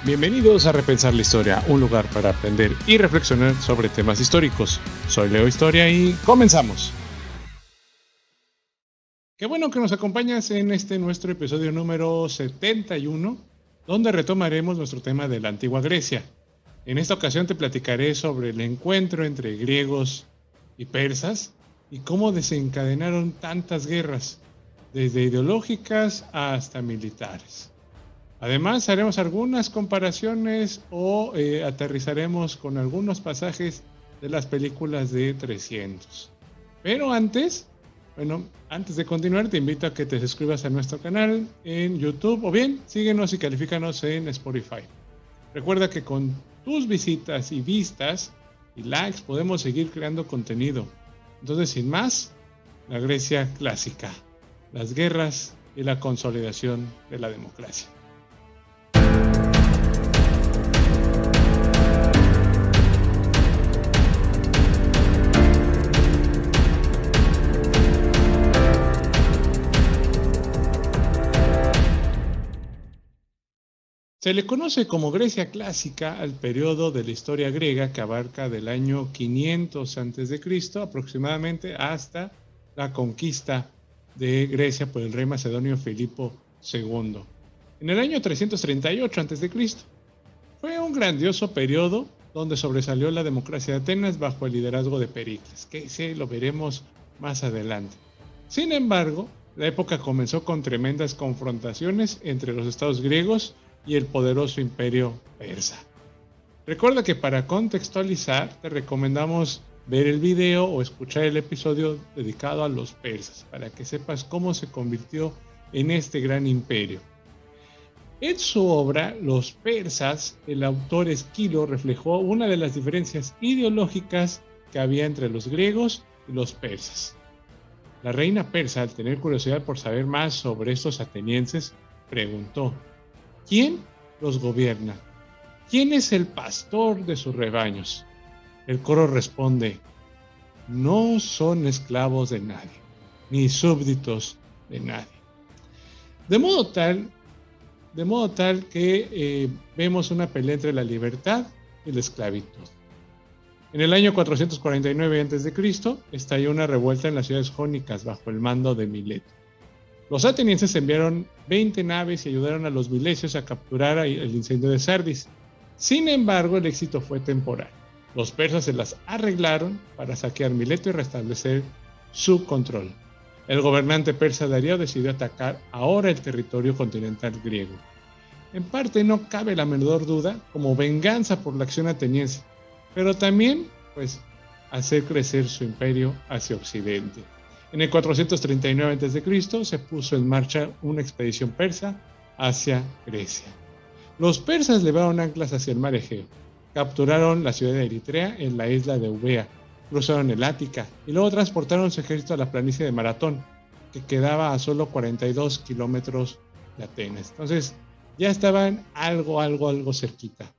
Bienvenidos a Repensar la Historia, un lugar para aprender y reflexionar sobre temas históricos. Soy Leo Historia y comenzamos. Qué bueno que nos acompañas en este nuestro episodio número 71, donde retomaremos nuestro tema de la antigua Grecia. En esta ocasión te platicaré sobre el encuentro entre griegos y persas y cómo desencadenaron tantas guerras, desde ideológicas hasta militares. Además, haremos algunas comparaciones o aterrizaremos con algunos pasajes de las películas de 300. Pero antes de continuar, te invito a que te suscribas a nuestro canal en YouTube o bien síguenos y califícanos en Spotify. Recuerda que con tus visitas y vistas y likes podemos seguir creando contenido. Entonces, sin más, la Grecia clásica, las guerras y la consolidación de la democracia. Se le conoce como Grecia clásica al periodo de la historia griega que abarca del año 500 a.C. aproximadamente hasta la conquista de Grecia por el rey macedonio Filipo II. En el año 338 a.C. fue un grandioso periodo donde sobresalió la democracia de Atenas bajo el liderazgo de Pericles, que ese lo veremos más adelante. Sin embargo, la época comenzó con tremendas confrontaciones entre los estados griegos y el poderoso imperio persa. Recuerda que para contextualizar te recomendamos ver el video o escuchar el episodio dedicado a los persas para que sepas cómo se convirtió en este gran imperio. En su obra Los persas, el autor Esquilo reflejó una de las diferencias ideológicas que había entre los griegos y los persas. La reina persa, al tener curiosidad por saber más sobre estos atenienses, preguntó: ¿quién los gobierna? ¿Quién es el pastor de sus rebaños? El coro responde: no son esclavos de nadie, ni súbditos de nadie. De modo tal que vemos una pelea entre la libertad y la esclavitud. En el año 449 a.C. estalló una revuelta en las ciudades jónicas bajo el mando de Mileto. Los atenienses enviaron 20 naves y ayudaron a los milesios a capturar el incendio de Sardis. Sin embargo, el éxito fue temporal. Los persas se las arreglaron para saquear Mileto y restablecer su control. El gobernante persa Darío decidió atacar ahora el territorio continental griego. En parte no cabe la menor duda como venganza por la acción ateniense, pero también hacer crecer su imperio hacia occidente. En el 439 a.C. se puso en marcha una expedición persa hacia Grecia. Los persas levaron anclas hacia el mar Egeo, capturaron la ciudad de Eritrea en la isla de Eubea, cruzaron el Ática y luego transportaron su ejército a la planicie de Maratón, que quedaba a solo 42 kilómetros de Atenas. Entonces ya estaban algo cerquita.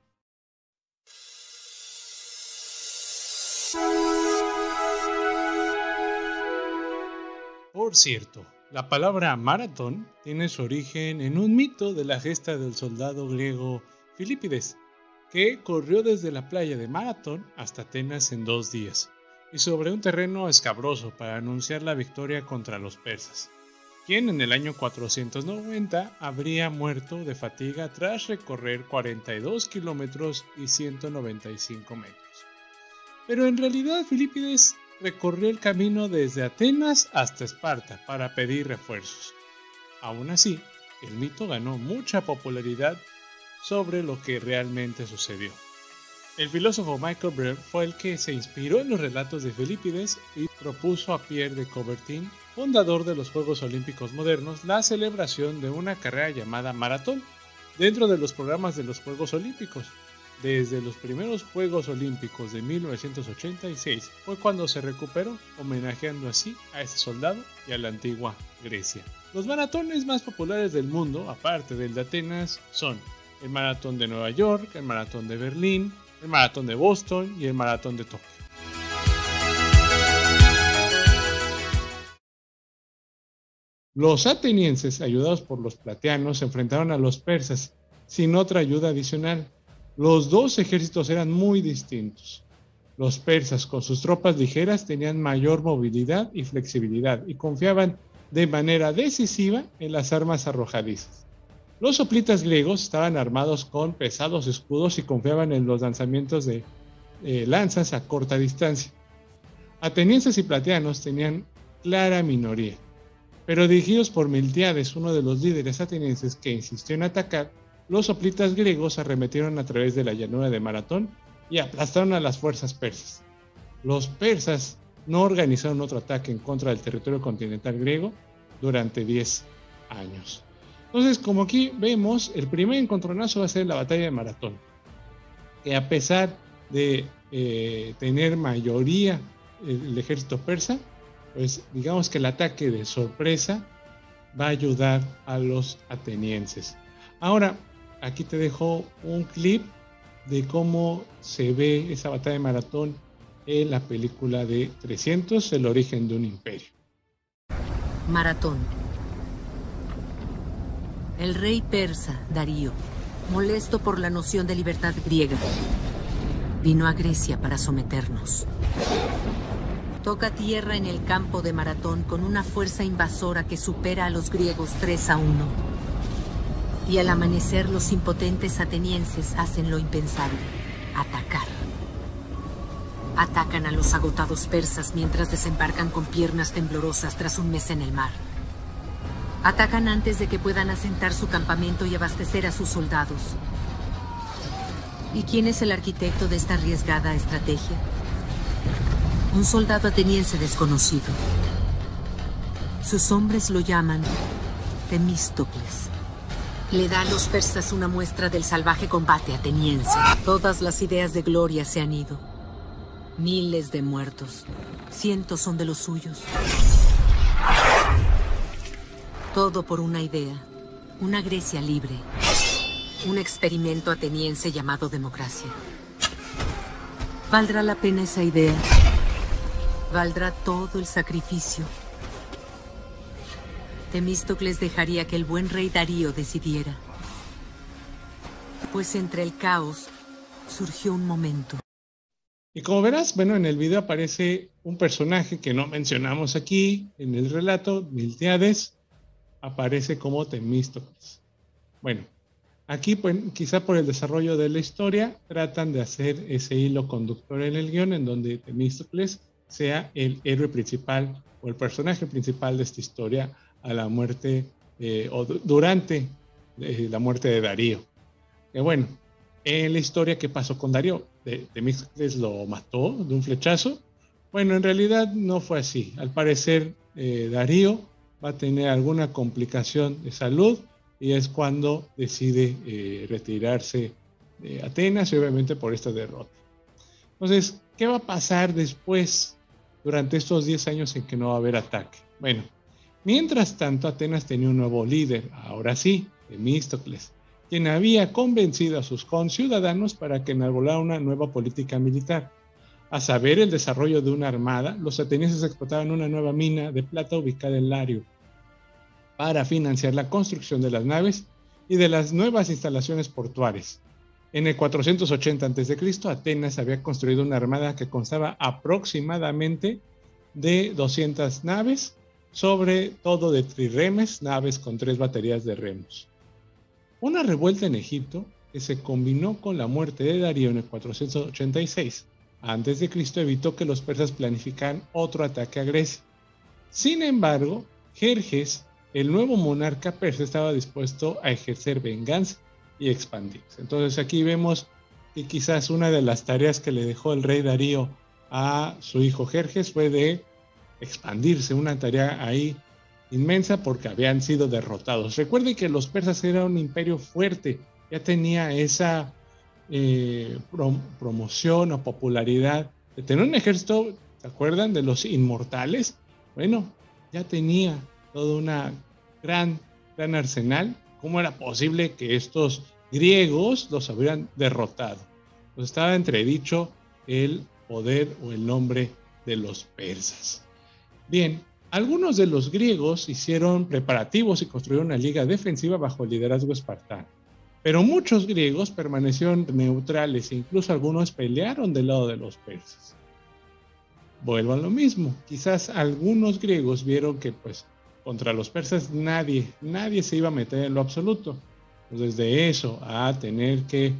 Por cierto, la palabra maratón tiene su origen en un mito de la gesta del soldado griego Filipides, que corrió desde la playa de Maratón hasta Atenas en 2 días, y sobre un terreno escabroso para anunciar la victoria contra los persas, quien en el año 490 habría muerto de fatiga tras recorrer 42 kilómetros y 195 metros. Pero en realidad Filipides recorrió el camino desde Atenas hasta Esparta para pedir refuerzos. Aún así, el mito ganó mucha popularidad sobre lo que realmente sucedió. El filósofo Michael Brewer fue el que se inspiró en los relatos de Filipides y propuso a Pierre de Coubertin, fundador de los Juegos Olímpicos modernos, la celebración de una carrera llamada maratón dentro de los programas de los Juegos Olímpicos. Desde los primeros Juegos Olímpicos de 1986 fue cuando se recuperó, homenajeando así a este soldado y a la antigua Grecia. Los maratones más populares del mundo, aparte del de Atenas, son el maratón de Nueva York, el maratón de Berlín, el maratón de Boston y el maratón de Tokio. Los atenienses, ayudados por los plateanos, se enfrentaron a los persas sin otra ayuda adicional. Los dos ejércitos eran muy distintos. Los persas, con sus tropas ligeras, tenían mayor movilidad y flexibilidad y confiaban de manera decisiva en las armas arrojadizas. Los hoplitas griegos estaban armados con pesados escudos y confiaban en los lanzamientos de lanzas a corta distancia. Atenienses y platianos tenían clara minoría, pero dirigidos por Miltiades, uno de los líderes atenienses que insistió en atacar, los hoplitas griegos arremetieron a través de la llanura de Maratón y aplastaron a las fuerzas persas. Los persas no organizaron otro ataque en contra del territorio continental griego durante 10 años. Entonces, como aquí vemos, el primer encontronazo va a ser la batalla de Maratón, que a pesar de tener mayoría el ejército persa, pues digamos que el ataque de sorpresa va a ayudar a los atenienses. Ahora, aquí te dejo un clip de cómo se ve esa batalla de Maratón en la película de 300, El origen de un imperio. Maratón. El rey persa, Darío, molesto por la noción de libertad griega, vino a Grecia para someternos. Toca tierra en el campo de Maratón con una fuerza invasora que supera a los griegos 3-1. Y al amanecer los impotentes atenienses hacen lo impensable, atacar. Atacan a los agotados persas mientras desembarcan con piernas temblorosas tras un mes en el mar. Atacan antes de que puedan asentar su campamento y abastecer a sus soldados. ¿Y quién es el arquitecto de esta arriesgada estrategia? Un soldado ateniense desconocido. Sus hombres lo llaman Temístocles. Le da a los persas una muestra del salvaje combate ateniense. Todas las ideas de gloria se han ido. Miles de muertos. Cientos son de los suyos. Todo por una idea. Una Grecia libre. Un experimento ateniense llamado democracia. ¿Valdrá la pena esa idea? ¿Valdrá todo el sacrificio? Temístocles dejaría que el buen rey Darío decidiera. Pues entre el caos surgió un momento. Y como verás, bueno, en el video aparece un personaje que no mencionamos aquí en el relato, Miltiades, aparece como Temístocles. Bueno, aquí pues, quizá por el desarrollo de la historia tratan de hacer ese hilo conductor en el guión en donde Temístocles sea el héroe principal o el personaje principal de esta historia a la muerte o durante la muerte de Darío. Que bueno, en la historia, ¿qué pasó con Darío? Temístocles lo mató de un flechazo. Bueno, en realidad no fue así. Al parecer, Darío va a tener alguna complicación de salud y es cuando decide retirarse de Atenas y obviamente por esta derrota. Entonces, ¿qué va a pasar después durante estos 10 años en que no va a haber ataque? Bueno, mientras tanto, Atenas tenía un nuevo líder, ahora sí, Temístocles, quien había convencido a sus conciudadanos para que enarbolaran una nueva política militar. A saber, el desarrollo de una armada, los atenienses explotaban una nueva mina de plata ubicada en Lario para financiar la construcción de las naves y de las nuevas instalaciones portuarias. En el 480 a.C., Atenas había construido una armada que constaba aproximadamente de 200 naves, sobre todo de trirremes, naves con 3 baterías de remos. Una revuelta en Egipto, que se combinó con la muerte de Darío en el 486 a.C., evitó que los persas planificaran otro ataque a Grecia. Sin embargo, Jerjes, el nuevo monarca persa, estaba dispuesto a ejercer venganza y expandirse. Entonces aquí vemos que quizás una de las tareas que le dejó el rey Darío a su hijo Jerjes fue de expandirse, una tarea ahí inmensa porque habían sido derrotados. Recuerden que los persas eran un imperio fuerte, ya tenía esa promoción o popularidad de tener un ejército, ¿se acuerdan de los inmortales? Bueno, ya tenía todo una gran arsenal. ¿Cómo era posible que estos griegos los hubieran derrotado? Pues estaba entredicho el poder o el nombre de los persas. Bien, algunos de los griegos hicieron preparativos y construyeron una liga defensiva bajo el liderazgo espartano. Pero muchos griegos permanecieron neutrales e incluso algunos pelearon del lado de los persas. Vuelvo a lo mismo, quizás algunos griegos vieron que pues contra los persas nadie se iba a meter en lo absoluto. Entonces de eso a tener que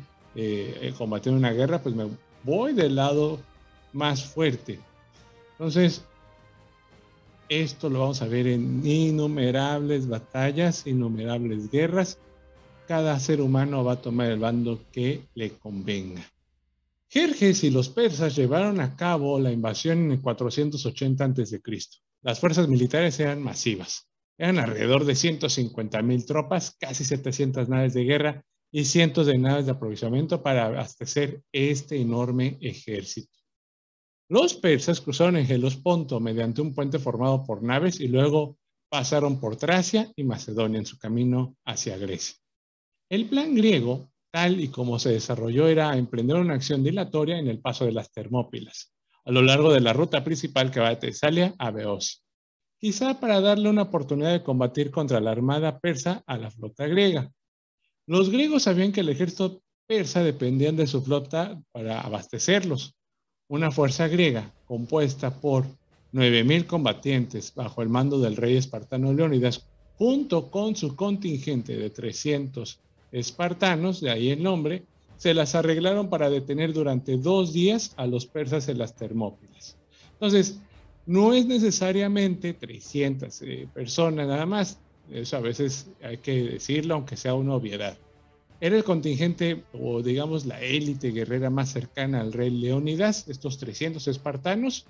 combatir una guerra, pues me voy del lado más fuerte. Entonces, esto lo vamos a ver en innumerables batallas, innumerables guerras. Cada ser humano va a tomar el bando que le convenga. Jerjes y los persas llevaron a cabo la invasión en el 480 a.C. Las fuerzas militares eran masivas. Eran alrededor de 150,000 tropas, casi 700 naves de guerra y cientos de naves de aprovisionamiento para abastecer este enorme ejército. Los persas cruzaron el Helesponto mediante un puente formado por naves y luego pasaron por Tracia y Macedonia en su camino hacia Grecia. El plan griego, tal y como se desarrolló, era emprender una acción dilatoria en el paso de las Termópilas, a lo largo de la ruta principal que va de Tesalia a Beocia, quizá para darle una oportunidad de combatir contra la armada persa a la flota griega. Los griegos sabían que el ejército persa dependía de su flota para abastecerlos. Una fuerza griega compuesta por 9,000 combatientes bajo el mando del rey espartano Leónidas, junto con su contingente de 300 espartanos, de ahí el nombre, se las arreglaron para detener durante 2 días a los persas en las Termópilas. Entonces, no es necesariamente 300 personas nada más, eso a veces hay que decirlo, aunque sea una obviedad. Era el contingente, o digamos la élite guerrera más cercana al rey Leónidas, estos 300 espartanos,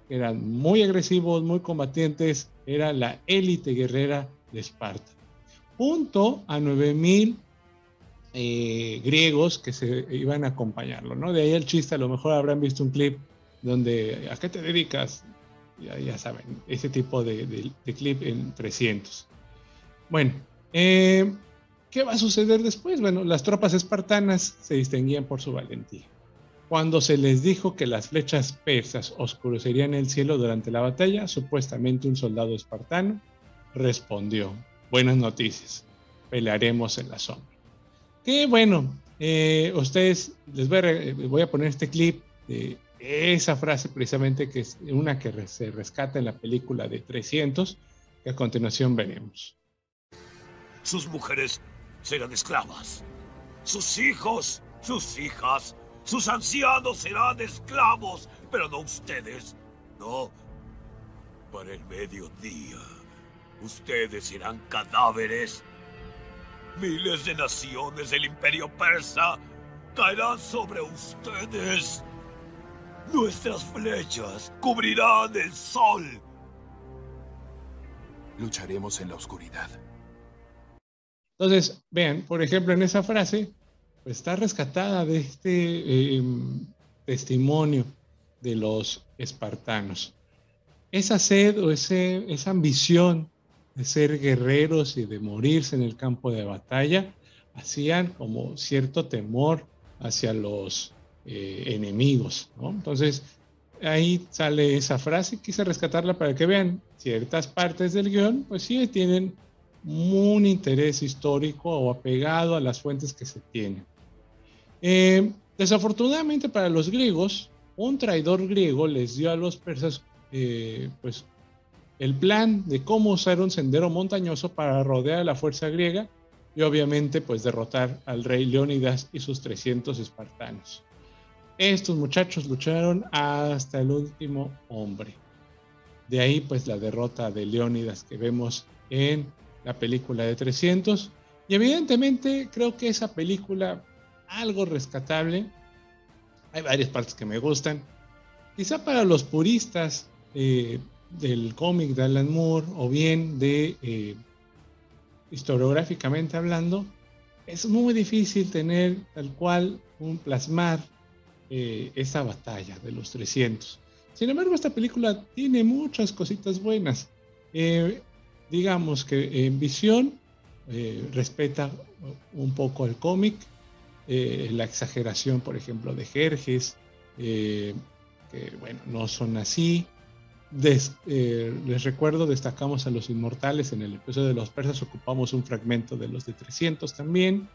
eran muy agresivos, muy combatientes, era la élite guerrera de Esparta, junto a 9,000 griegos que se iban a acompañarlo, ¿no? De ahí el chiste, a lo mejor habrán visto un clip donde, ¿a qué te dedicas? Ya saben, ese tipo de clip en 300. Bueno, ¿qué va a suceder después? Bueno, las tropas espartanas se distinguían por su valentía. Cuando se les dijo que las flechas persas oscurecerían el cielo durante la batalla, supuestamente un soldado espartano respondió: buenas noticias, pelearemos en la sombra. Que bueno, ustedes les voy a poner este clip de esa frase precisamente, que es una que se rescata en la película de 300, que a continuación veremos. Sus mujeres serán esclavas, sus hijos, sus hijas, sus ancianos serán esclavos, pero no ustedes, no. Para el mediodía, ustedes serán cadáveres. Miles de naciones del Imperio Persa caerán sobre ustedes. Nuestras flechas cubrirán el sol. Lucharemos en la oscuridad. Entonces, vean, por ejemplo, en esa frase, pues está rescatada de este testimonio de los espartanos. Esa sed o esa ambición de ser guerreros y de morirse en el campo de batalla hacían como cierto temor hacia los enemigos, ¿no? Entonces, ahí sale esa frase, quise rescatarla para que vean ciertas partes del guión, pues sí tienen un interés histórico o apegado a las fuentes que se tienen. Desafortunadamente para los griegos, un traidor griego les dio a los persas pues el plan de cómo usar un sendero montañoso para rodear a la fuerza griega y obviamente pues derrotar al rey Leónidas y sus 300 espartanos. Estos muchachos lucharon hasta el último hombre. De ahí pues la derrota de Leónidas que vemos en la película de 300. Y evidentemente creo que esa película, algo rescatable, hay varias partes que me gustan. Quizá para los puristas del cómic de Alan Moore, o bien de historiográficamente hablando, es muy difícil tener tal cual plasmar esa batalla de los 300. Sin embargo, esta película tiene muchas cositas buenas. Digamos que en visión respeta un poco el cómic, la exageración, por ejemplo, de Jerjes, que bueno, no son así. Les recuerdo, destacamos a los inmortales en el episodio de los persas, ocupamos un fragmento de los de 300 también.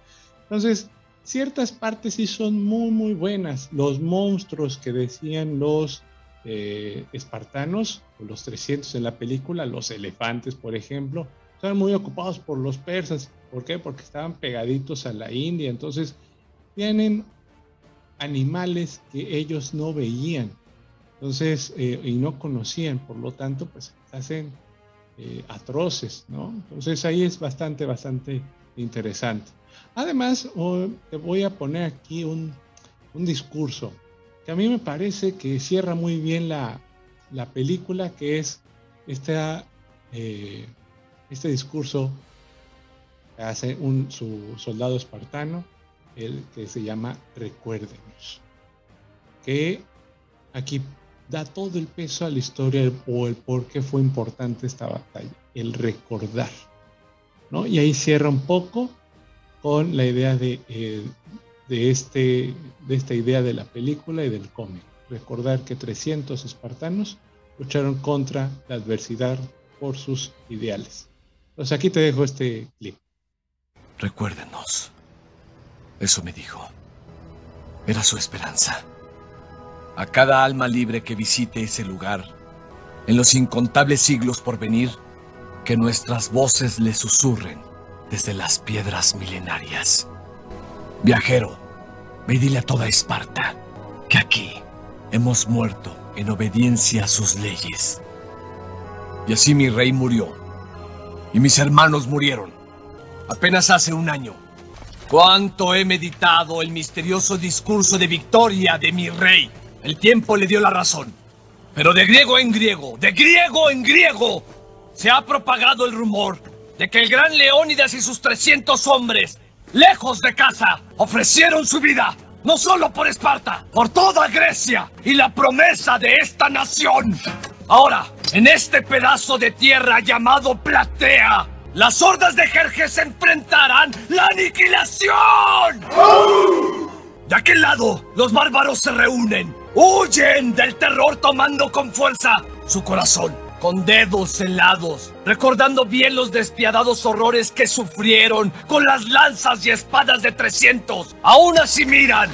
Entonces, ciertas partes sí son muy, muy buenas. Los monstruos que decían los espartanos, los 300 en la película, los elefantes, por ejemplo, estaban muy ocupados por los persas. ¿Por qué? Porque estaban pegaditos a la India. Entonces, tienen animales que ellos no veían. Entonces, y no conocían. Por lo tanto, pues, hacen atroces, ¿no? Entonces, ahí es bastante interesante. Además, te voy a poner aquí un discurso que a mí me parece que cierra muy bien la película, que es este discurso que hace su soldado espartano, el que se llama Recuérdenos, que aquí da todo el peso a la historia o el por qué fue importante esta batalla, el recordar, ¿no? Y ahí cierra un poco con la idea de esta idea de la película y del cómic. Recordar que 300 espartanos lucharon contra la adversidad por sus ideales. Entonces aquí te dejo este clip. Recuérdenos. Eso me dijo. Era su esperanza. A cada alma libre que visite ese lugar, en los incontables siglos por venir, que nuestras voces le susurren desde las piedras milenarias. Viajero, ve y dile a toda Esparta que aquí hemos muerto en obediencia a sus leyes. Y así mi rey murió, y mis hermanos murieron, apenas hace un año. Cuánto he meditado el misterioso discurso de victoria de mi rey. El tiempo le dio la razón, pero de griego en griego, se ha propagado el rumor de que el gran Leónidas y sus 300 hombres, lejos de casa, ofrecieron su vida, no solo por Esparta, por toda Grecia y la promesa de esta nación. Ahora, en este pedazo de tierra llamado Platea, las hordas de Jerjes enfrentarán la aniquilación. De aquel lado, los bárbaros se reúnen, huyen del terror tomando con fuerza su corazón, con dedos helados, recordando bien los despiadados horrores que sufrieron con las lanzas y espadas de 300. Aún así miran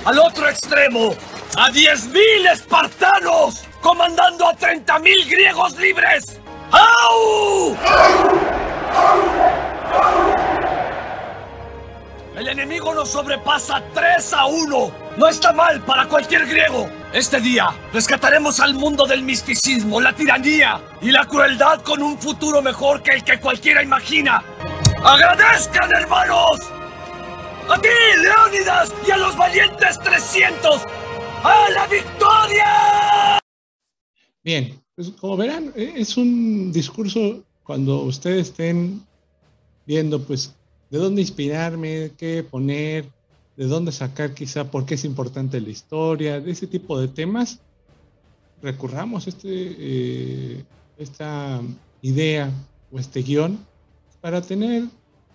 al otro extremo a 10,000 espartanos comandando a 30,000 griegos libres. ¡Au! El enemigo nos sobrepasa 3-1. No está mal para cualquier griego. Este día rescataremos al mundo del misticismo, la tiranía y la crueldad con un futuro mejor que el que cualquiera imagina. ¡Agradezcan, hermanos! ¡A ti, Leónidas, y a los valientes 300! ¡A la victoria! Bien, pues como verán, es un discurso cuando ustedes estén viendo, pues, de dónde inspirarme, qué poner, de dónde sacar quizá por qué es importante la historia, de ese tipo de temas, recurramos a esta idea o este guión para tener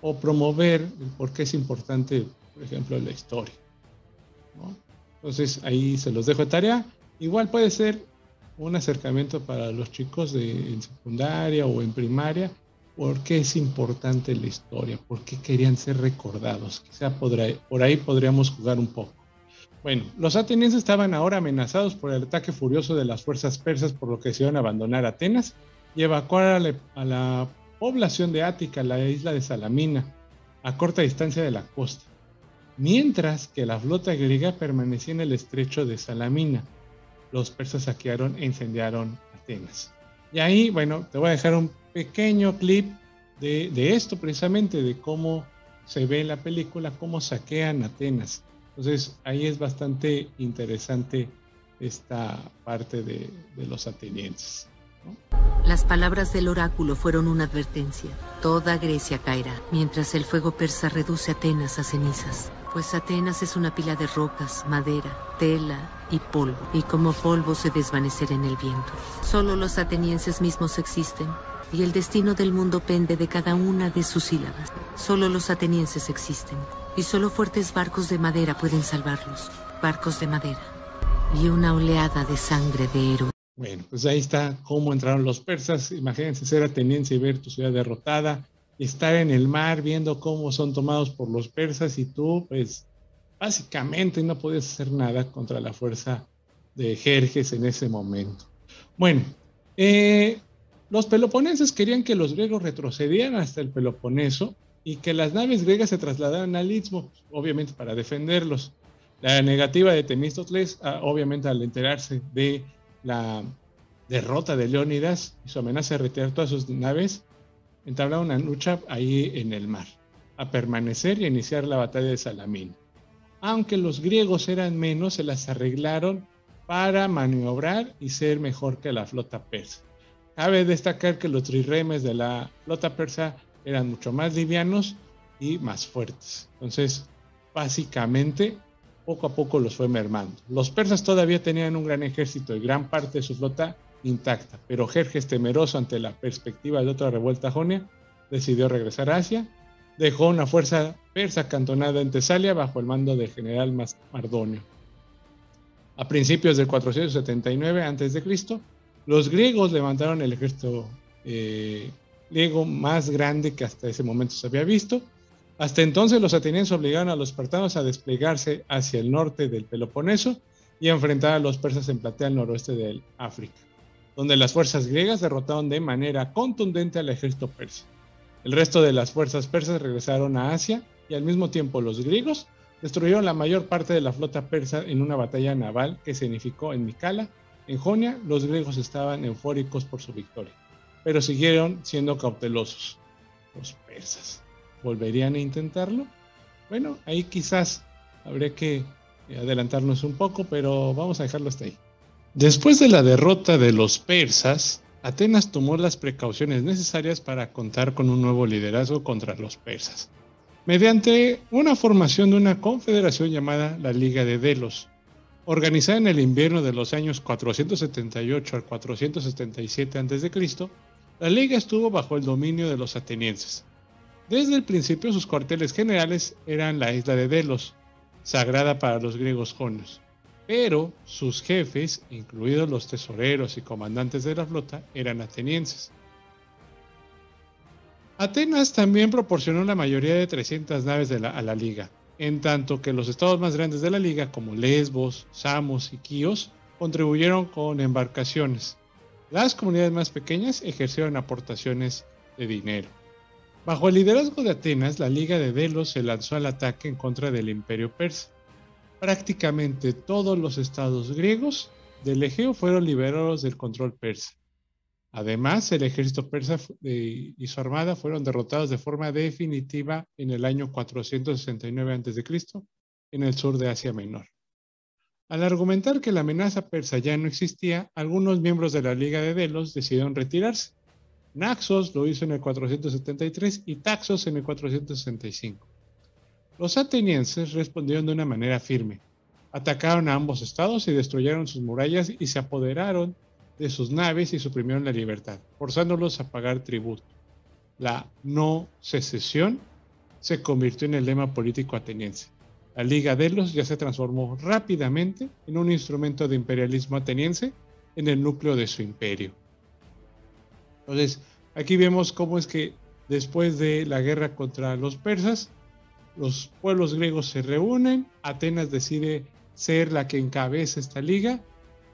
o promover el por qué es importante, por ejemplo, la historia, ¿no? Entonces ahí se los dejo de tarea. Igual puede ser un acercamiento para los chicos en secundaria o en primaria. ¿Por qué es importante la historia? ¿Por qué querían ser recordados? Quizá por ahí podríamos jugar un poco. Bueno, los atenienses estaban ahora amenazados por el ataque furioso de las fuerzas persas, por lo que decidieron abandonar Atenas y evacuar a la población de Ática, la isla de Salamina, a corta distancia de la costa. Mientras que la flota griega permanecía en el estrecho de Salamina, los persas saquearon e incendiaron Atenas. Y ahí, bueno, te voy a dejar un pequeño clip de esto precisamente, de cómo se ve en la película, cómo saquean Atenas. Entonces ahí es bastante interesante esta parte de los atenienses, ¿no? Las palabras del oráculo fueron una advertencia. Toda Grecia caerá, mientras el fuego persa reduce Atenas a cenizas. Pues Atenas es una pila de rocas, madera, tela y polvo. Y como polvo se desvanecerá en el viento. Solo los atenienses mismos existen. Y el destino del mundo pende de cada una de sus sílabas. Solo los atenienses existen. Y solo fuertes barcos de madera pueden salvarlos. Barcos de madera. Y una oleada de sangre de héroes. Bueno, pues ahí está cómo entraron los persas. Imagínense ser ateniense y ver tu ciudad derrotada. estar en el mar viendo cómo son tomados por los persas y tú, pues, básicamente no podías hacer nada contra la fuerza de Jerjes en ese momento. Bueno, los peloponeses querían que los griegos retrocedieran hasta el Peloponeso y que las naves griegas se trasladaran al Istmo, obviamente para defenderlos. La negativa de Temístocles, obviamente al enterarse de la derrota de Leónidas y su amenaza de retirar todas sus naves, entablaron una lucha ahí en el mar, a permanecer y a iniciar la batalla de Salamina. Aunque los griegos eran menos, se las arreglaron para maniobrar y ser mejor que la flota persa. Cabe destacar que los trirremes de la flota persa eran mucho más livianos y más fuertes. Entonces, básicamente, poco a poco los fue mermando. Los persas todavía tenían un gran ejército y gran parte de su flota intacta, pero Jerjes, temeroso ante la perspectiva de otra revuelta jonia, decidió regresar a Asia. Dejó una fuerza persa acantonada en Tesalia bajo el mando del general Mardonio. A principios del 479 a.C., los griegos levantaron el ejército griego más grande que hasta ese momento se había visto. Hasta entonces los atenienses obligaron a los espartanos a desplegarse hacia el norte del Peloponeso y a enfrentar a los persas en Platea al noroeste de África, donde las fuerzas griegas derrotaron de manera contundente al ejército persa. El resto de las fuerzas persas regresaron a Asia y al mismo tiempo los griegos destruyeron la mayor parte de la flota persa en una batalla naval que se significó en Micala. En Jonia, los griegos estaban eufóricos por su victoria, pero siguieron siendo cautelosos. Los persas, ¿volverían a intentarlo? Bueno, ahí quizás habría que adelantarnos un poco, pero vamos a dejarlo hasta ahí. Después de la derrota de los persas, Atenas tomó las precauciones necesarias para contar con un nuevo liderazgo contra los persas, mediante una formación de una confederación llamada la Liga de Delos, organizada en el invierno de los años 478 al 477 a.C. La Liga estuvo bajo el dominio de los atenienses. Desde el principio sus cuarteles generales eran la isla de Delos, sagrada para los griegos jonios, pero sus jefes, incluidos los tesoreros y comandantes de la flota, eran atenienses. Atenas también proporcionó la mayoría de 300 naves a la Liga, en tanto que los estados más grandes de la Liga, como Lesbos, Samos y Quíos, contribuyeron con embarcaciones. Las comunidades más pequeñas ejercieron aportaciones de dinero. Bajo el liderazgo de Atenas, la Liga de Delos se lanzó al ataque en contra del Imperio Persa. Prácticamente todos los estados griegos del Egeo fueron liberados del control persa. Además, el ejército persa y su armada fueron derrotados de forma definitiva en el año 469 a.C. en el sur de Asia Menor. Al argumentar que la amenaza persa ya no existía, algunos miembros de la Liga de Delos decidieron retirarse. Naxos lo hizo en el 473 y Taxos en el 465. Los atenienses respondieron de una manera firme. Atacaron a ambos estados y destruyeron sus murallas y se apoderaron de sus naves y suprimieron la libertad, forzándolos a pagar tributo. La no secesión se convirtió en el lema político ateniense. La Liga Delos ya se transformó rápidamente en un instrumento de imperialismo ateniense en el núcleo de su imperio. Entonces, aquí vemos cómo es que después de la guerra contra los persas, los pueblos griegos se reúnen, Atenas decide ser la que encabeza esta liga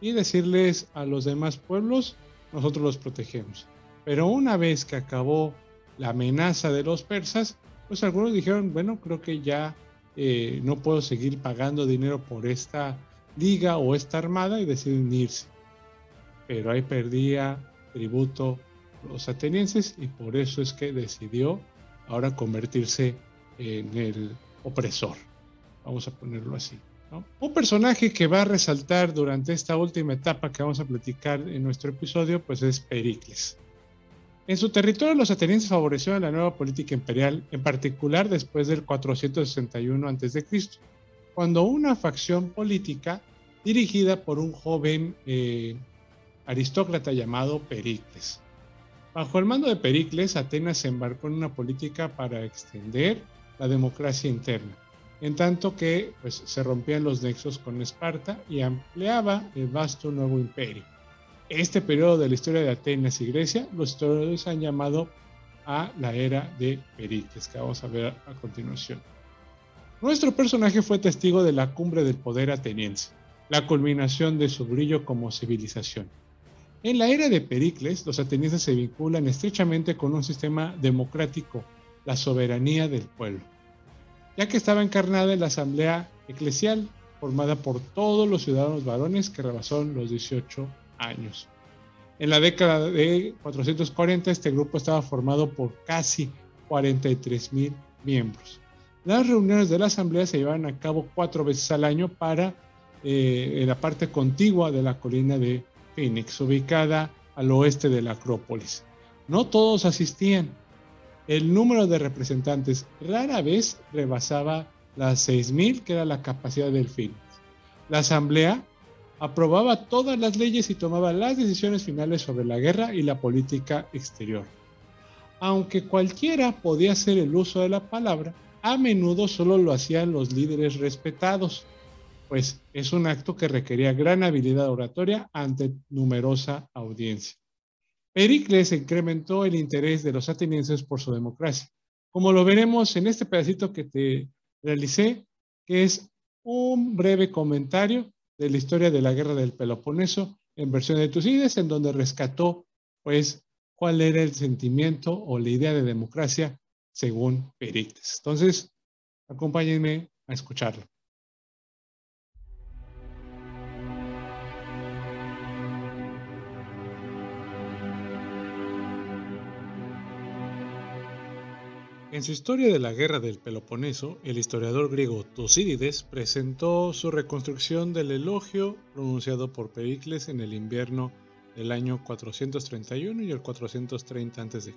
y decirles a los demás pueblos, nosotros los protegemos. Pero una vez que acabó la amenaza de los persas, pues algunos dijeron, bueno, creo que ya no puedo seguir pagando dinero por esta liga o esta armada, y deciden irse. Pero ahí perdía tributo los atenienses y por eso es que decidió ahora convertirse en el opresor. Vamos a ponerlo así, ¿no? Un personaje que va a resaltar durante esta última etapa que vamos a platicar en nuestro episodio, pues es Pericles. En su territorio los atenienses favorecieron la nueva política imperial, en particular después del 461 a.C., cuando una facción política dirigida por un joven aristócrata llamado Pericles. Bajo el mando de Pericles, Atenas se embarcó en una política para extender la democracia interna, en tanto que pues, se rompían los nexos con Esparta y ampliaba el vasto nuevo imperio. Este periodo de la historia de Atenas y Grecia, los historiadores han llamado a la era de Pericles, que vamos a ver a continuación. Nuestro personaje fue testigo de la cumbre del poder ateniense, la culminación de su brillo como civilización. En la era de Pericles, los atenienses se vinculan estrechamente con un sistema democrático, la soberanía del pueblo, ya que estaba encarnada en la asamblea eclesial, formada por todos los ciudadanos varones que rebasaron los 18 años. En la década de 440, este grupo estaba formado por casi 43,000 miembros. Las reuniones de la asamblea se llevaban a cabo 4 veces al año en la parte contigua de la colina de Phoenix, ubicada al oeste de la Acrópolis. No todos asistían. El número de representantes rara vez rebasaba las 6,000, que era la capacidad del Phoenix. La asamblea aprobaba todas las leyes y tomaba las decisiones finales sobre la guerra y la política exterior. Aunque cualquiera podía hacer el uso de la palabra, a menudo solo lo hacían los líderes respetados, pues es un acto que requería gran habilidad oratoria ante numerosa audiencia. Pericles incrementó el interés de los atenienses por su democracia, como lo veremos en este pedacito que te realicé, que es un breve comentario de la historia de la guerra del Peloponeso en versión de Tucídides, en donde rescató pues cuál era el sentimiento o la idea de democracia según Pericles. Entonces, acompáñenme a escucharlo. En su historia de la guerra del Peloponeso, el historiador griego Tucídides presentó su reconstrucción del elogio pronunciado por Pericles en el invierno del año 431 y el 430 a.C.,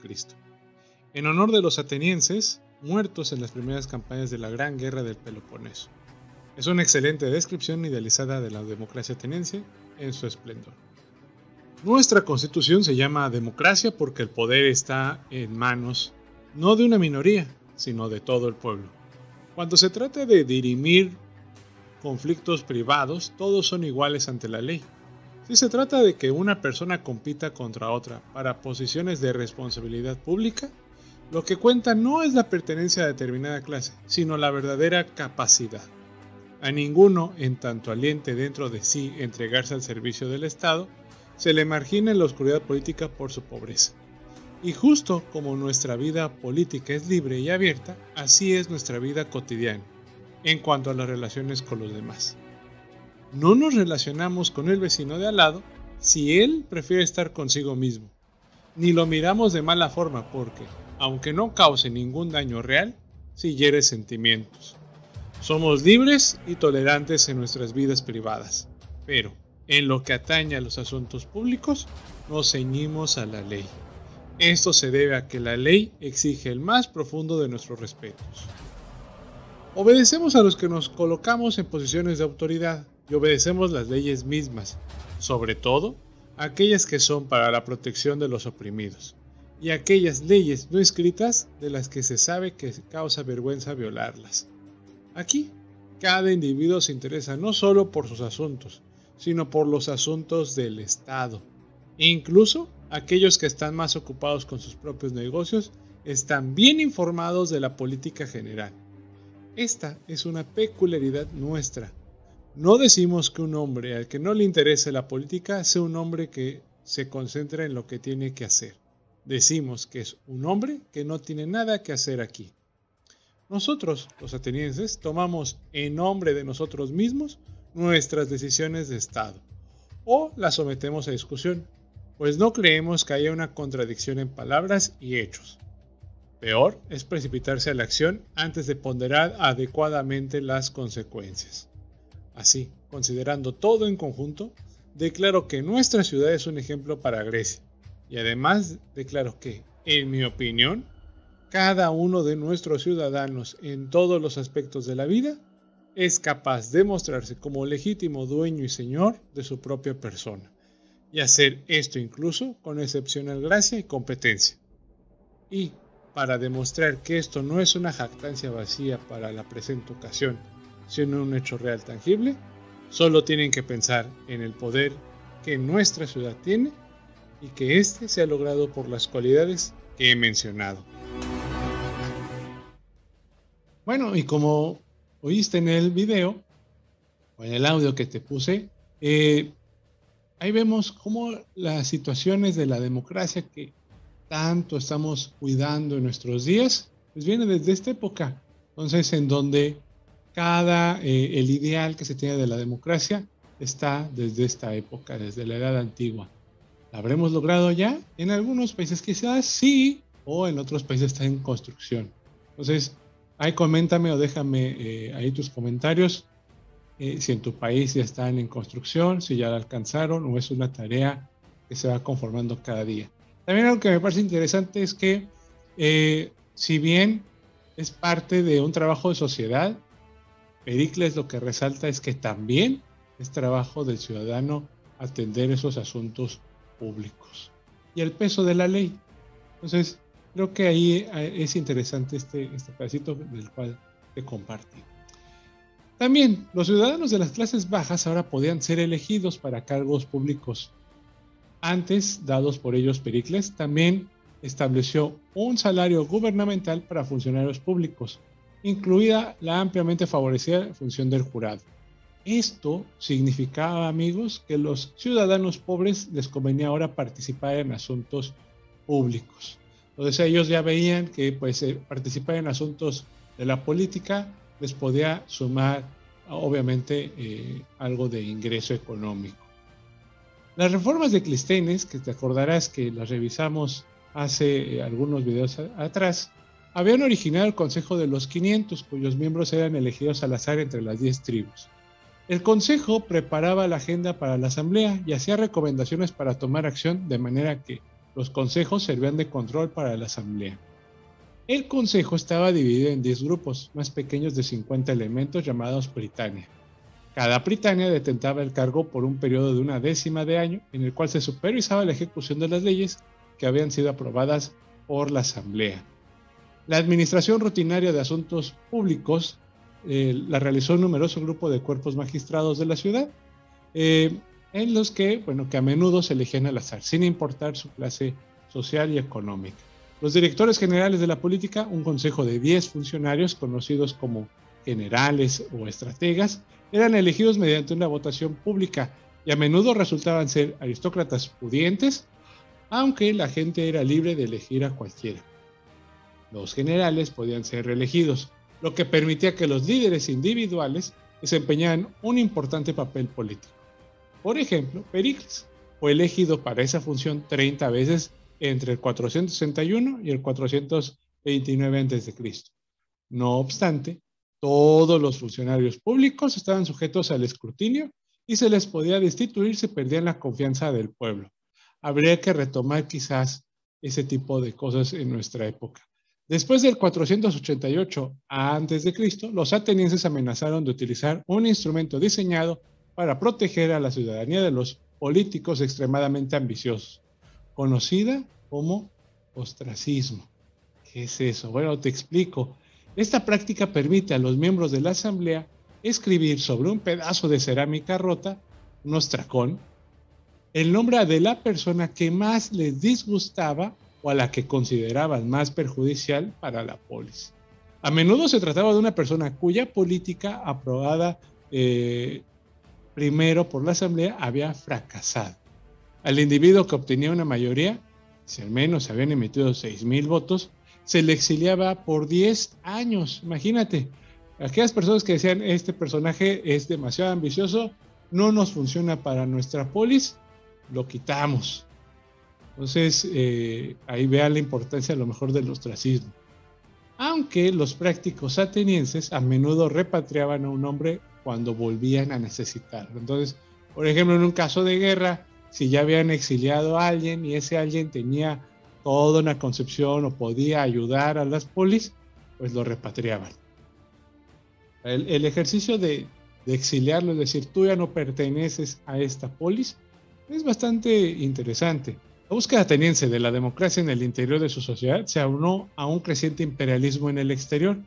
en honor de los atenienses muertos en las primeras campañas de la Gran Guerra del Peloponeso. Es una excelente descripción idealizada de la democracia ateniense en su esplendor. Nuestra constitución se llama democracia porque el poder está en manos no de una minoría, sino de todo el pueblo. Cuando se trata de dirimir conflictos privados, todos son iguales ante la ley. Si se trata de que una persona compita contra otra para posiciones de responsabilidad pública, lo que cuenta no es la pertenencia a determinada clase, sino la verdadera capacidad. A ninguno, en tanto aliente dentro de sí entregarse al servicio del Estado, se le margina en la oscuridad política por su pobreza. Y justo como nuestra vida política es libre y abierta, así es nuestra vida cotidiana, en cuanto a las relaciones con los demás. No nos relacionamos con el vecino de al lado si él prefiere estar consigo mismo, ni lo miramos de mala forma porque, aunque no cause ningún daño real, sí hiere sentimientos. Somos libres y tolerantes en nuestras vidas privadas, pero en lo que atañe a los asuntos públicos, nos ceñimos a la ley. Esto se debe a que la ley exige el más profundo de nuestros respetos. Obedecemos a los que nos colocamos en posiciones de autoridad y obedecemos las leyes mismas, sobre todo aquellas que son para la protección de los oprimidos, y aquellas leyes no escritas de las que se sabe que causa vergüenza violarlas. Aquí, cada individuo se interesa no solo por sus asuntos, sino por los asuntos del Estado. Incluso aquellos que están más ocupados con sus propios negocios están bien informados de la política general. Esta es una peculiaridad nuestra. No decimos que un hombre al que no le interese la política sea un hombre que se concentra en lo que tiene que hacer. Decimos que es un hombre que no tiene nada que hacer aquí. Nosotros, los atenienses, tomamos en nombre de nosotros mismos nuestras decisiones de Estado, o las sometemos a discusión, pues no creemos que haya una contradicción en palabras y hechos. Peor es precipitarse a la acción antes de ponderar adecuadamente las consecuencias. Así, considerando todo en conjunto, declaro que nuestra ciudad es un ejemplo para Grecia, y además declaro que, en mi opinión, cada uno de nuestros ciudadanos en todos los aspectos de la vida es capaz de mostrarse como legítimo dueño y señor de su propia persona, y hacer esto incluso con excepcional gracia y competencia. Y, para demostrar que esto no es una jactancia vacía para la presente ocasión, sino un hecho real tangible, solo tienen que pensar en el poder que nuestra ciudad tiene y que éste se ha logrado por las cualidades he mencionado. Bueno, y como oíste en el video, o en el audio que te puse, ahí vemos cómo las situaciones de la democracia que tanto estamos cuidando en nuestros días, pues viene desde esta época. Entonces, en donde el ideal que se tiene de la democracia está desde esta época, desde la edad antigua. ¿La habremos logrado ya? En algunos países quizás sí, o en otros países está en construcción. Entonces, ahí coméntame o déjame ahí tus comentarios. Si en tu país ya están en construcción, si ya la alcanzaron o es una tarea que se va conformando cada día. También algo que me parece interesante es que si bien es parte de un trabajo de sociedad, Pericles lo que resalta es que también es trabajo del ciudadano atender esos asuntos públicos y el peso de la ley. Entonces, creo que ahí es interesante este pedacito del cual te compartí. También, los ciudadanos de las clases bajas ahora podían ser elegidos para cargos públicos. Antes, dados por ellos Pericles, también estableció un salario gubernamental para funcionarios públicos, incluida la ampliamente favorecida función del jurado. Esto significaba, amigos, que los ciudadanos pobres les convenía ahora participar en asuntos públicos. Entonces ellos ya veían que pues, participar en asuntos de la política les podía sumar, obviamente, algo de ingreso económico. Las reformas de Clístenes, que te acordarás que las revisamos hace algunos videos atrás, habían originado el Consejo de los 500, cuyos miembros eran elegidos al azar entre las 10 tribus. El Consejo preparaba la agenda para la Asamblea y hacía recomendaciones para tomar acción, de manera que los consejos servían de control para la Asamblea. El Consejo estaba dividido en 10 grupos más pequeños de 50 elementos llamados Prytania. Cada Prytania detentaba el cargo por un periodo de una décima de año, en el cual se supervisaba la ejecución de las leyes que habían sido aprobadas por la Asamblea. La administración rutinaria de asuntos públicos la realizó un numeroso grupo de cuerpos magistrados de la ciudad, en los que a menudo se elegían al azar, sin importar su clase social y económica. Los directores generales de la política, un consejo de 10 funcionarios conocidos como generales o estrategas, eran elegidos mediante una votación pública y a menudo resultaban ser aristócratas pudientes, aunque la gente era libre de elegir a cualquiera. Los generales podían ser reelegidos, lo que permitía que los líderes individuales desempeñaran un importante papel político. Por ejemplo, Pericles fue elegido para esa función 30 veces entre el 461 y el 429 a.C. No obstante, todos los funcionarios públicos estaban sujetos al escrutinio y se les podía destituir si perdían la confianza del pueblo. Habría que retomar quizás ese tipo de cosas en nuestra época. Después del 488 a.C., los atenienses amenazaron de utilizar un instrumento diseñado para proteger a la ciudadanía de los políticos extremadamente ambiciosos, conocida como ostracismo. ¿Qué es eso? Bueno, te explico. Esta práctica permite a los miembros de la asamblea escribir sobre un pedazo de cerámica rota, un ostracón, el nombre de la persona que más les disgustaba o a la que consideraban más perjudicial para la polis. A menudo se trataba de una persona cuya política aprobada primero por la asamblea había fracasado. Al individuo que obtenía una mayoría, si al menos se habían emitido 6,000 votos, se le exiliaba por 10 años. Imagínate, aquellas personas que decían este personaje es demasiado ambicioso, no nos funciona para nuestra polis, lo quitamos. Entonces, ahí vean la importancia a lo mejor del ostracismo. Aunque los prácticos atenienses a menudo repatriaban a un hombre cuando volvían a necesitarlo. Entonces, por ejemplo, en un caso de guerra, si ya habían exiliado a alguien y ese alguien tenía toda una concepción o podía ayudar a las polis, pues lo repatriaban. El ejercicio de exiliarlo, es decir, tú ya no perteneces a esta polis, es bastante interesante. La búsqueda ateniense de la democracia en el interior de su sociedad se aunó a un creciente imperialismo en el exterior.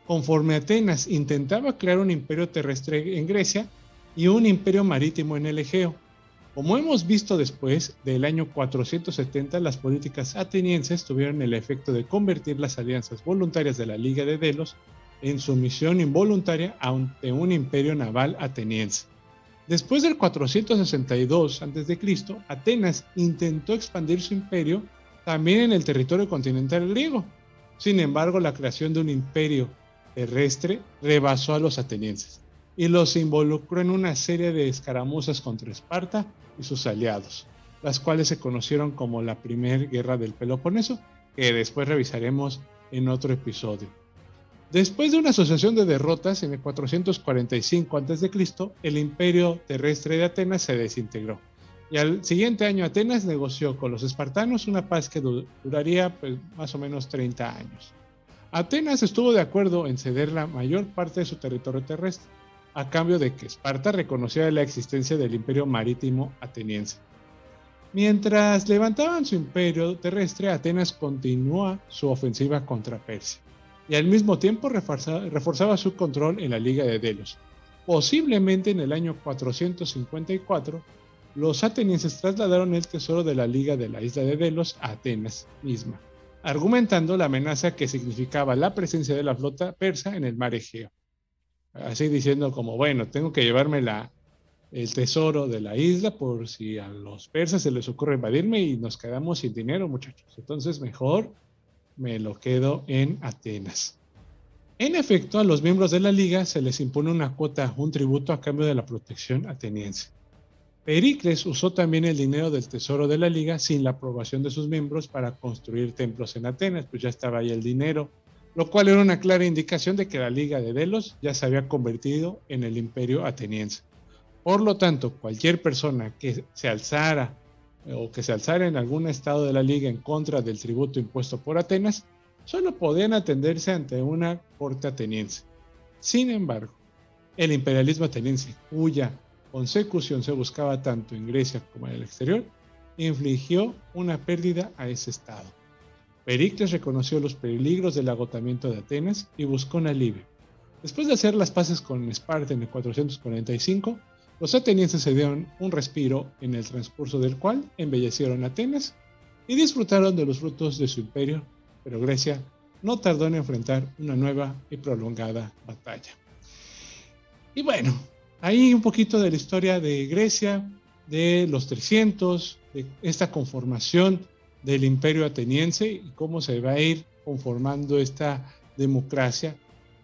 Conforme Atenas intentaba crear un imperio terrestre en Grecia y un imperio marítimo en el Egeo, Como hemos visto después, del año 470, las políticas atenienses tuvieron el efecto de convertir las alianzas voluntarias de la Liga de Delos en sumisión involuntaria ante un imperio naval ateniense. Después del 462 a.C., Atenas intentó expandir su imperio también en el territorio continental griego. Sin embargo, la creación de un imperio terrestre rebasó a los atenienses y los involucró en una serie de escaramuzas contra Esparta y sus aliados, las cuales se conocieron como la Primera Guerra del Peloponeso, que después revisaremos en otro episodio. Después de una sucesión de derrotas, en el 445 a.C., el imperio terrestre de Atenas se desintegró. Y al siguiente año Atenas negoció con los espartanos una paz que duraría más o menos 30 años. Atenas estuvo de acuerdo en ceder la mayor parte de su territorio terrestre, a cambio de que Esparta reconociera la existencia del imperio marítimo ateniense. Mientras levantaban su imperio terrestre, Atenas continuó su ofensiva contra Persia y al mismo tiempo reforzaba su control en la Liga de Delos. Posiblemente en el año 454, los atenienses trasladaron el tesoro de la Liga de la isla de Delos a Atenas misma, argumentando la amenaza que significaba la presencia de la flota persa en el mar Egeo. Así diciendo como, bueno, tengo que llevarme el tesoro de la isla por si a los persas se les ocurre invadirme y nos quedamos sin dinero, muchachos. Entonces mejor me lo quedo en Atenas. En efecto, a los miembros de la liga se les impone una cuota, un tributo a cambio de la protección ateniense. Pericles usó también el dinero del tesoro de la liga sin la aprobación de sus miembros para construir templos en Atenas, pues ya estaba ahí el dinero, lo cual era una clara indicación de que la Liga de Delos ya se había convertido en el imperio ateniense. Por lo tanto, cualquier persona que se alzara en algún estado de la Liga en contra del tributo impuesto por Atenas, solo podían atenderse ante una corte ateniense. Sin embargo, el imperialismo ateniense, cuya consecución se buscaba tanto en Grecia como en el exterior, infligió una pérdida a ese estado. Pericles reconoció los peligros del agotamiento de Atenas y buscó un alivio. Después de hacer las paces con Esparta en el 445, los atenienses se dieron un respiro en el transcurso del cual embellecieron Atenas y disfrutaron de los frutos de su imperio, pero Grecia no tardó en enfrentar una nueva y prolongada batalla. Y bueno, ahí un poquito de la historia de Grecia, de los 300, de esta conformación del imperio ateniense y cómo se va a ir conformando esta democracia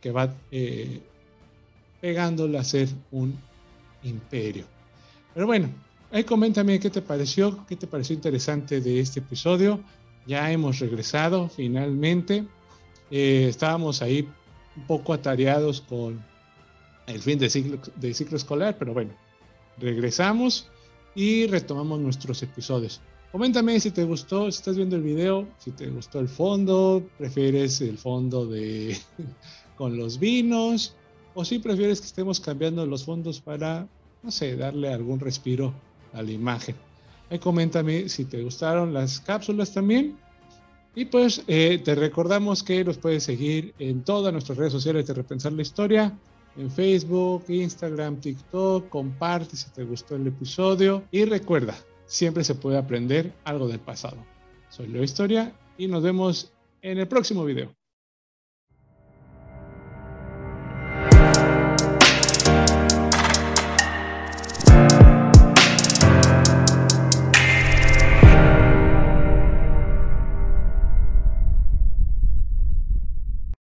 que va pegándole a ser un imperio. Pero bueno, ahí coméntame qué te pareció interesante de este episodio. Ya hemos regresado finalmente. Estábamos ahí un poco atareados con el fin de ciclo escolar, pero bueno, regresamos y retomamos nuestros episodios. Coméntame si te gustó, si estás viendo el video, si te gustó el fondo, prefieres el fondo con los vinos, o si prefieres que estemos cambiando los fondos para, no sé, darle algún respiro a la imagen. Ahí coméntame si te gustaron las cápsulas también. Y pues te recordamos que nos puedes seguir en todas nuestras redes sociales de Repensar la Historia, en Facebook, Instagram, TikTok. Comparte si te gustó el episodio y recuerda, siempre se puede aprender algo del pasado. Soy Leo Historia y nos vemos en el próximo video.